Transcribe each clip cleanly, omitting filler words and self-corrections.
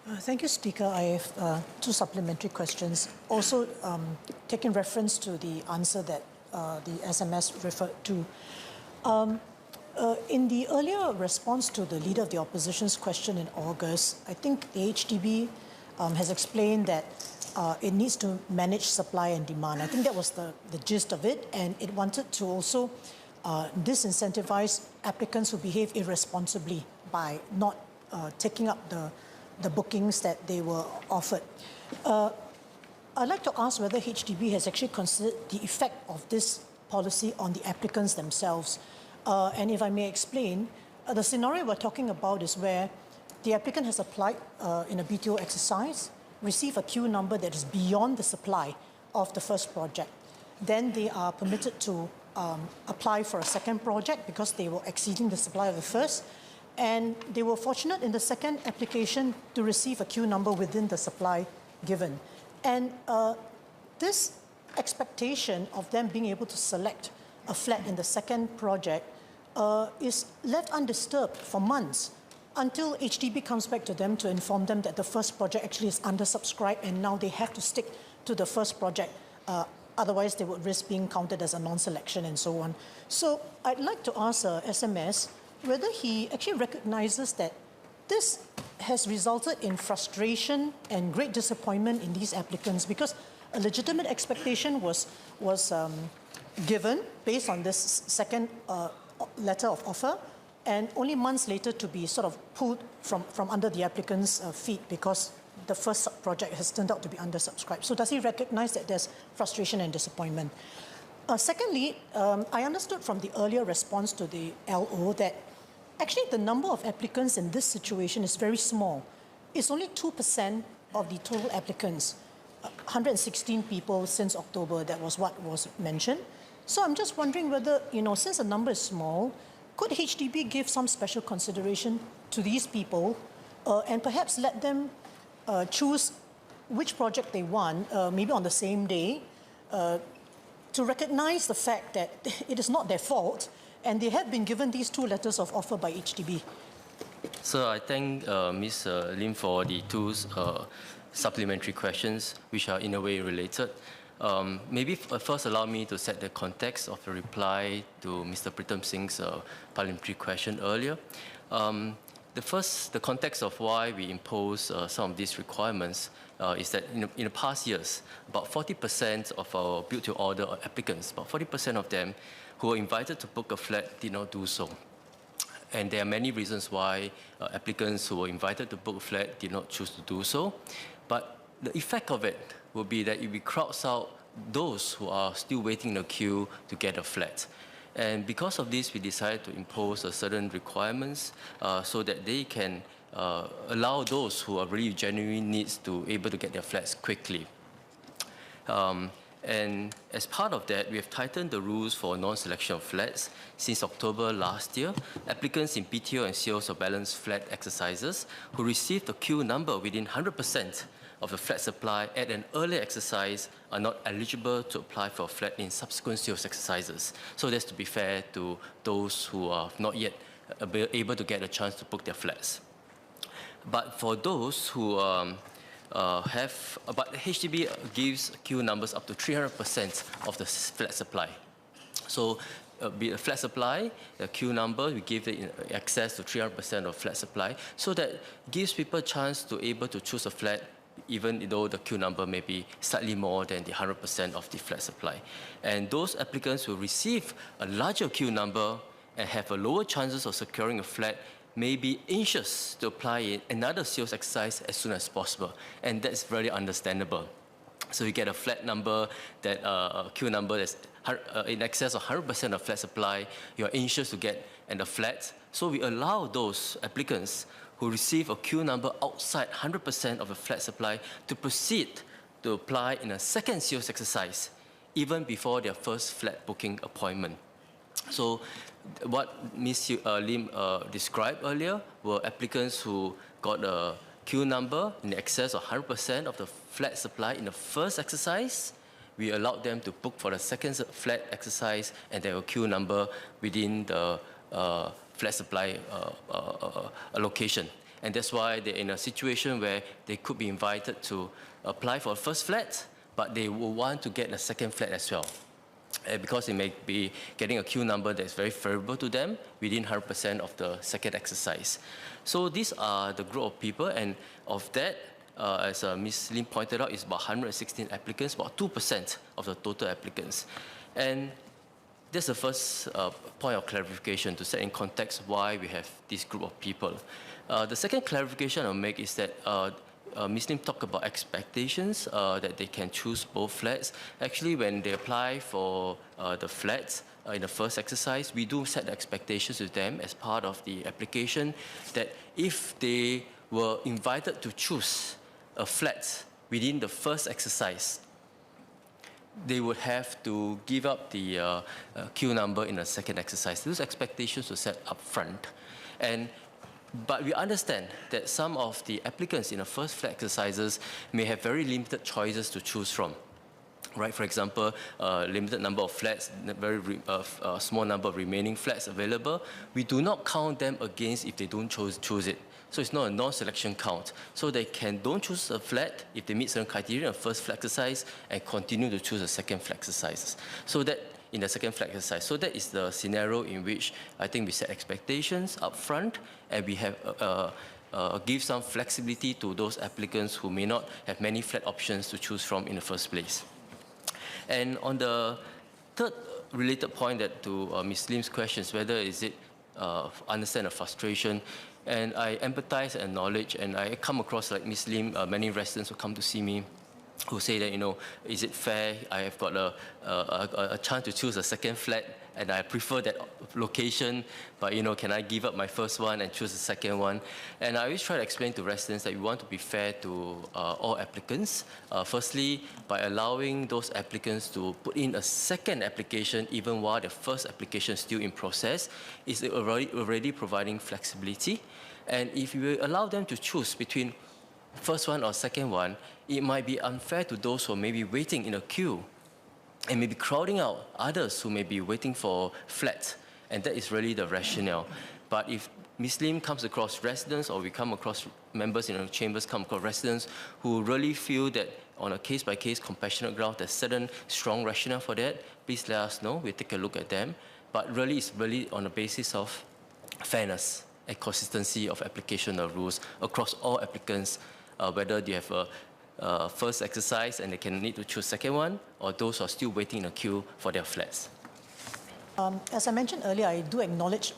Thank you, Speaker. I have two supplementary questions. Also, taking reference to the answer that the SMS referred to. In the earlier response to the Leader of the Opposition's question in August, I think the HDB has explained that it needs to manage supply and demand. I think that was the gist of it, and it wanted to also disincentivize applicants who behave irresponsibly by not taking up the bookings that they were offered. I'd like to ask whether HDB has actually considered the effect of this policy on the applicants themselves. And if I may explain, the scenario we're talking about is where the applicant has applied in a BTO exercise, received a queue number that is beyond the supply of the first project. Then they are permitted to apply for a second project because they were exceeding the supply of the first. And they were fortunate in the second application to receive a queue number within the supply given. And this expectation of them being able to select a flat in the second project is left undisturbed for months until HDB comes back to them to inform them that the first project actually is undersubscribed and now they have to stick to the first project. Otherwise, they would risk being counted as a non-selection and so on. So I'd like to ask SMS whether he actually recognizes that this has resulted in frustration and great disappointment in these applicants because a legitimate expectation was given based on this second letter of offer, and only months later to be sort of pulled from under the applicant's feet because the first project has turned out to be undersubscribed. So does he recognize that there's frustration and disappointment? Secondly, I understood from the earlier response to the LO that actually the number of applicants in this situation is very small. It's only 2% of the total applicants. 116 people since October, that was what was mentioned. So I'm just wondering whether, since the number is small, could HDB give some special consideration to these people and perhaps let them choose which project they want, maybe on the same day, to recognize the fact that it is not their fault and they have been given these two letters of offer by HDB. So I thank Ms. Lim for the two supplementary questions, which are in a way related. Maybe first allow me to set the context of the reply to Mr. Pritam Singh's parliamentary question earlier. The context of why we impose some of these requirements is that in the past years, about 40% of our build-to-order applicants, about 40% of them who were invited to book a flat did not do so. And there are many reasons why applicants who were invited to book a flat did not choose to do so. But the effect of it will be that it will crowd out those who are still waiting in the queue to get a flat. And because of this, we decided to impose certain requirements so that they can allow those who are really genuine needs to able to get their flats quickly. And as part of that, we have tightened the rules for non-selection of flats. Since October last year, applicants in BTO and sales of balance flat exercises who received a queue number within 100% of the flat supply at an earlier exercise are not eligible to apply for a flat in subsequent sales exercises. So that's to be fair to those who are not yet able to get a chance to book their flats. But for those who but HDB gives queue numbers up to 300% of the flat supply. So be a flat supply, the queue number, we give it access to 300% of flat supply, so that gives people a chance to able to choose a flat even though the queue number may be slightly more than the 100% of the flat supply. And those applicants who receive a larger queue number and have a lower chances of securing a flat may be anxious to apply in another sales exercise as soon as possible. And that's very understandable. So you get a flat number, that a queue number that's in excess of 100% of flat supply, you're anxious to get in a flat. So we allow those applicants who receive a queue number outside 100% of the flat supply to proceed to apply in a second sales exercise, even before their first flat booking appointment. So what Ms. Lim described earlier were applicants who got a queue number in excess of 100% of the flat supply in the first exercise. We allowed them to book for the second flat exercise and their queue number within the flat supply allocation. And that's why they're in a situation where they could be invited to apply for a first flat, but they will want to get a second flat as well. Because they may be getting a queue number that's very favorable to them within 100% of the second exercise. So these are the group of people, and of that, as Ms. Lim pointed out, is about 116 applicants, about 2% of the total applicants. And that's the first point of clarification to set in context why we have this group of people. The second clarification I'll make is that Ms. Lim talked about expectations, that they can choose both flats. Actually, when they apply for the flats in the first exercise, we do set the expectations with them as part of the application that if they were invited to choose a flat within the first exercise, they would have to give up the queue number in the second exercise. Those expectations were set up front. But we understand that some of the applicants in the first flat exercises may have very limited choices to choose from. Right, for example, limited number of flats, very small number of remaining flats available. We do not count them against if they don't choose it. So it's not a non-selection count. So they don't choose a flat if they meet certain criteria in the first flat exercise and continue to choose a second flat exercise. So that in the second flat exercise. So that is the scenario in which I think we set expectations up front, and we have give some flexibility to those applicants who may not have many flat options to choose from in the first place. And on the third related point to Ms. Lim's questions, whether is it understand the frustration, and I empathize and acknowledge, and I come across like Ms. Lim, many residents who come to see me who say that, is it fair? I have got a chance to choose a second flat, and I prefer that location, but can I give up my first one and choose the second one? And I always try to explain to residents that we want to be fair to all applicants. Firstly, by allowing those applicants to put in a second application even while the first application is still in process, is already providing flexibility. And if you allow them to choose between first one or second one, it might be unfair to those who may be waiting in a queue and maybe crowding out others who may be waiting for flats. And that is really the rationale. But if Ms. Lim comes across residents, or we come across members in the chambers come across residents who really feel that on a case-by-case compassionate ground there's certain strong rationale for that, please let us know. We'll take a look at them. But really, it's really on the basis of fairness and consistency of application of rules across all applicants, whether they have a first exercise and they can need to choose second one, or those who are still waiting in a queue for their flats. As I mentioned earlier, I do acknowledge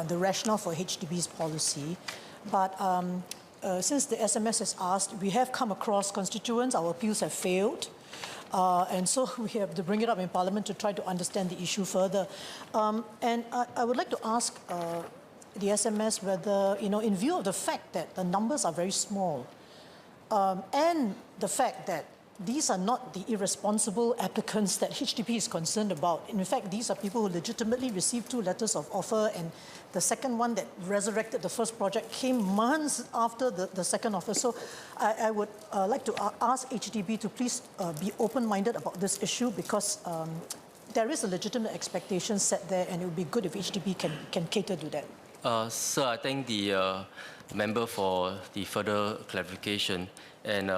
the rationale for HDB's policy, but since the SMS has asked, we have come across constituents, our appeals have failed, and so we have to bring it up in Parliament to try to understand the issue further. And I would like to ask the SMS whether, in view of the fact that the numbers are very small, and the fact that these are not the irresponsible applicants that HDB is concerned about. In fact, these are people who legitimately received 2 letters of offer, and the second one that resurrected the first project came months after the second offer. So I would like to ask HDB to please be open-minded about this issue, because there is a legitimate expectation set there, and it would be good if HDB can cater to that. Sir, I thank the member for the further clarification, and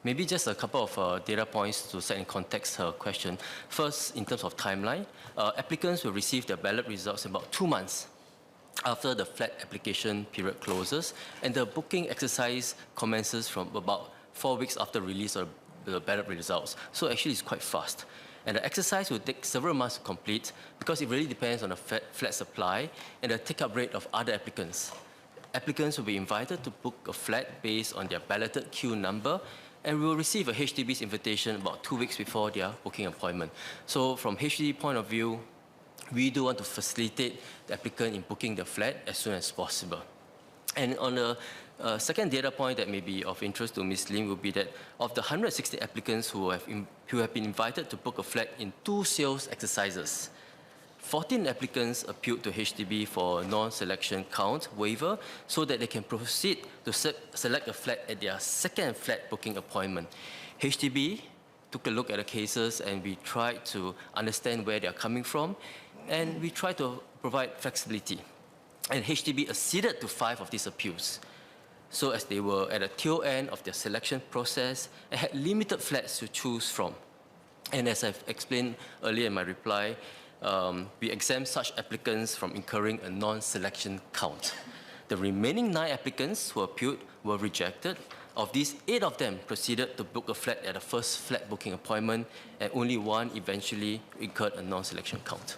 maybe just a couple of data points to set in context her question. First, in terms of timeline, applicants will receive their ballot results in about 2 months after the flat application period closes, and the booking exercise commences from about 4 weeks after release of the ballot results. So actually, it's quite fast. And the exercise will take several months to complete, because it really depends on the flat supply and the take-up rate of other applicants. Applicants will be invited to book a flat based on their balloted queue number, and will receive a HDB's invitation about 2 weeks before their booking appointment. So from HDB point of view, we do want to facilitate the applicant in booking the flat as soon as possible. And on the second data point that may be of interest to Ms. Lim will be that of the 160 applicants who have been invited to book a flat in 2 sales exercises, 14 applicants appealed to HDB for non-selection count waiver so that they can proceed to select a flat at their second flat booking appointment. HDB took a look at the cases, and we tried to understand where they are coming from, and we tried to provide flexibility. And HDB acceded to 5 of these appeals. So as they were at the tail end of their selection process and had limited flats to choose from. And as I've explained earlier in my reply, we exempt such applicants from incurring a non-selection count. The remaining 9 applicants who appealed were rejected. Of these, 8 of them proceeded to book a flat at the first flat booking appointment, and only 1 eventually incurred a non-selection count.